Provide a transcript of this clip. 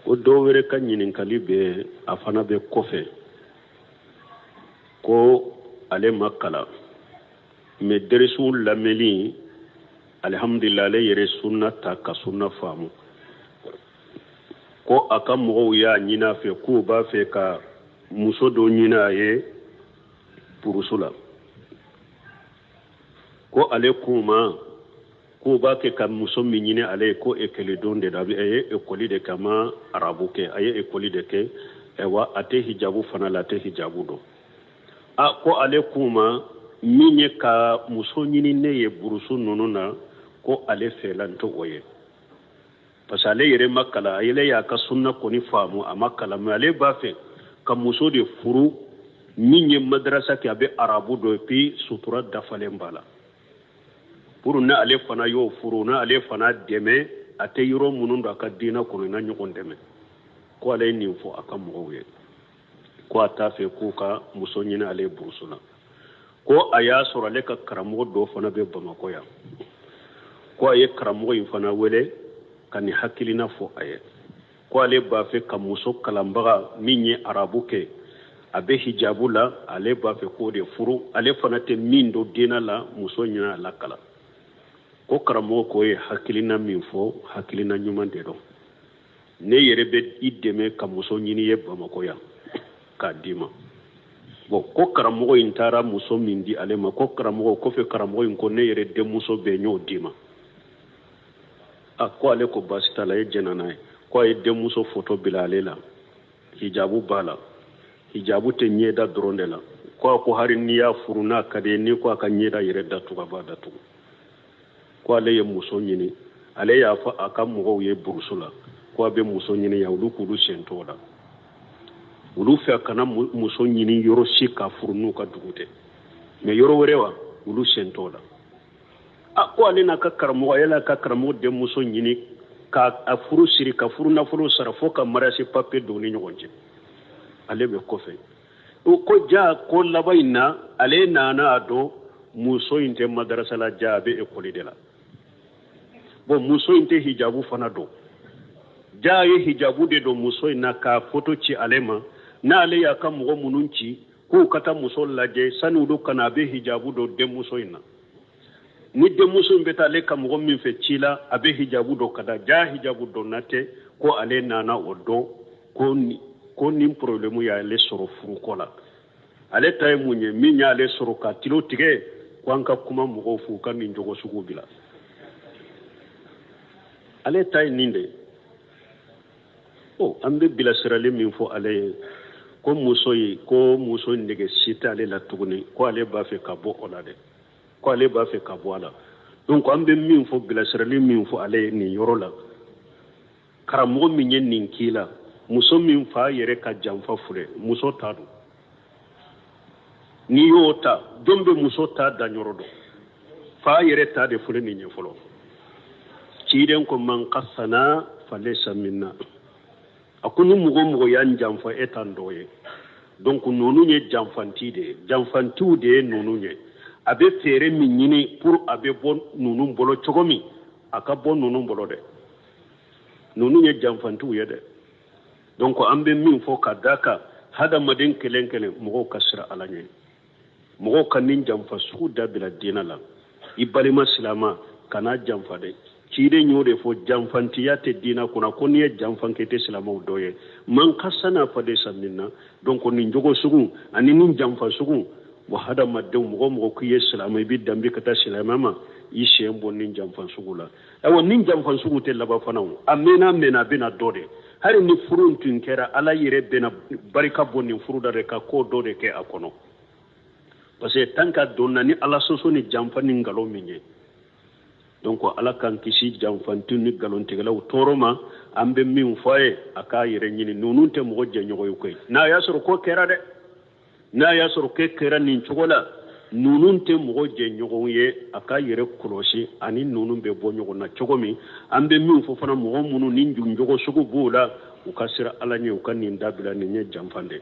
ko dɔw wɛrɛ ka ɲininkali bɛ a fana bɛ kɔfɛ ko ale ma kalan mais derisiw lamɛnni alhamdulillah ale yɛrɛ sunna ta ka sunna faamu ko a ka mɔgɔw y'a ɲini a fɛ k'u b'a fɛ ka muso dɔ ɲini a ye purusu la ko ale k'u ma k'u b'a kɛ ka muso min ɲini ale ye ko ekɔlidenw de don a ye ekɔli de kɛ a ma arabu kɛ a ye ekɔli de kɛ wa a tɛ hijabu fana la a tɛ hijabu dɔn ko ale k'u ma min ye ka muso ɲini ne ye burusu ninnu na ko ale fɛla n tɛ o ye parce que ale yɛrɛ ma kalan a yɛlɛ y'a ka sunna kɔni faamu a ma kalan mais ale b'a fɛ ka muso de furu min ye madrasa kɛ a bɛ arabu dɔn et puis sutura dafalen b'a la pour ne ale fana y'o furu ne ale fana dɛmɛ a tɛ yɔrɔ minnu don a ka diinɛ kɔnɔ na ɲɔgɔn dɛmɛ ko ale ye nin fɔ a ka mɔgɔw ye ko a t'a fɛ k'u ka muso ɲini ale burusu la ko a y'a sɔrɔ ale ka karamɔgɔ dɔ fana bɛ Bamakɔ yan ko a ye karamɔgɔ in fana wele ka nin hakilina fɔ a ye ko ale b'a fɛ ka muso kalanbaga min ye arabu kɛ a bɛ hijabu la ale b'a fɛ k'o de furu ale fana tɛ min don diinɛ la muso ɲini a la kalan ko karamɔgɔ k'o ye hakilina min fɔ hakilina ɲuman de don ne yɛrɛ bɛ i dɛmɛ ka muso ɲini ye Bamakɔ yan k'a d'i ma bon ko karamɔgɔ in taara muso min di ale ma ko karamɔgɔ kɔfɛ karamɔgɔ in ko ne yɛrɛ denmuso bɛ n y'o d'i ma ko ale ko baasi t'a la e jɛna n'a ye ko a ye denmuso foto bila ale la hijabu b'a la hijabu tɛ ɲɛda dɔrɔn de la ko hali n'i y'a furu n'a ka di ye n'i ko a ka ɲɛda yɛrɛ datugu a b'a datugu ko ale ye muso ɲini ale y'a fɔ a ka mɔgɔw ye burusu la ko a bɛ muso ɲini yan olu k'olu sen t'o la olu fɛ a kana muso ɲini yɔrɔ si k'a furu n'u ka dugu tɛ mais yɔrɔ wɛrɛ wa olu sen t'o la ko ale n'a ka karamɔgɔ yala ka karamɔgɔ denmuso ɲini k'a furu siri ka furu nafolo sara fo ka mariage papier don ni ɲɔgɔn cɛ ale bɛ kɔfɛ ko ja ko laban in na ale nana a dɔn muso in tɛ madarasa la ja a bɛ ekɔli de la bon muso in tɛ hijabu fana don ja a ye hijabu de don muso in na k'a foto ci ale ma n'ale y'a ka mɔgɔ minnu ci k'u ka taa muso lajɛ sani olu kana a bɛ hijabu don denmuso in na ni denmuso in bɛ taa ale ka mɔgɔ min fɛ ci la a bɛ hijabu don ka da ja hijabu don na tɛ ko ale nana o dɔn ko nin problème y'ale sɔrɔ furuko la ale ta ye mun ye min y'ale sɔrɔ ka tilo tigɛ ko an ka kuma mɔgɔw f'u ka nin jogo sugu bila ale ta ye nin de an bɛ bilasirali min fɔ ale ye ko muso nege si tɛ ale la tuguni ko ale b'a fɛ ka bɔ o la dɛ ko ale b'a fɛ ka bɔ a la donc an bɛ min fɔ bilasirali min fɔ ale ye nin yɔrɔ la karamɔgɔ min ye nin k'i la muso min fa yɛrɛ ka janfa filɛ muso t'a dɔn n'i y'o ta jɔn bɛ muso ta danyɔrɔ dɔn fa yɛrɛ ta de filɛ nin ye fɔlɔ ciden ko man kasana falaysa minna a ko ni mɔgɔ y'an janfa e t'an dɔ ye donc ninnu ye janfanti de ye janfantiw de ye ninnu ye a bɛ fɛɛrɛ min ɲini pour a bɛ bɔ ninnu bolo cogo min a ka bɔ ninnu bolo dɛ ninnu ye janfantiw ye dɛ donc an bɛ min fɔ ka d'a kan hadamaden kelen kelen mɔgɔw ka sira ala ɲɛ mɔgɔw ka nin janfa sugu dabila diinɛ la i balima silama kana janfa dɛ ciden y'o de fɔ janfantiya tɛ diinɛ kɔnɔ ko n'i ye janfan kɛ i tɛ silamaw dɔ ye man kasana falaysa minna donc nin jogo sugu ani nin janfa sugu wa hadamadenw mɔgɔ k'i ye silama i bɛ danbe ka taa silamɛ ma i sen bɔ nin janfan sugu la ayiwa nin janfan sugu tɛ laban fana o a mɛnna a bɛna dɔ de hali ni furu tun kɛra ala yɛrɛ bɛna barika bɔ nin furu da de ka ko dɔ de kɛ a kɔnɔ parce que tant que donna ni ala soso ni janfa ni nkalon min ye donc ala kan kisi janfantu ni nkalontigɛlaw tɔɔrɔ ma an bɛ min fɔ a ye a k'a yɛrɛ ɲini ninnu tɛ mɔgɔ jɛɲɔgɔn ye koyi n'a y'a sɔrɔ ko kɛra dɛ n'a y'a sɔrɔ ko kɛra nin cogo la ninnu tɛ mɔgɔ jɛɲɔgɔn ye a k'a yɛrɛ kɔlɔsi ani ninnu bɛ bɔ ɲɔgɔn na cogo min an bɛ min fɔ fana mɔgɔ minnu ni junjogo sugu b'o la u ka sira ala ɲɛ u ka nin dabila nin ye janfan de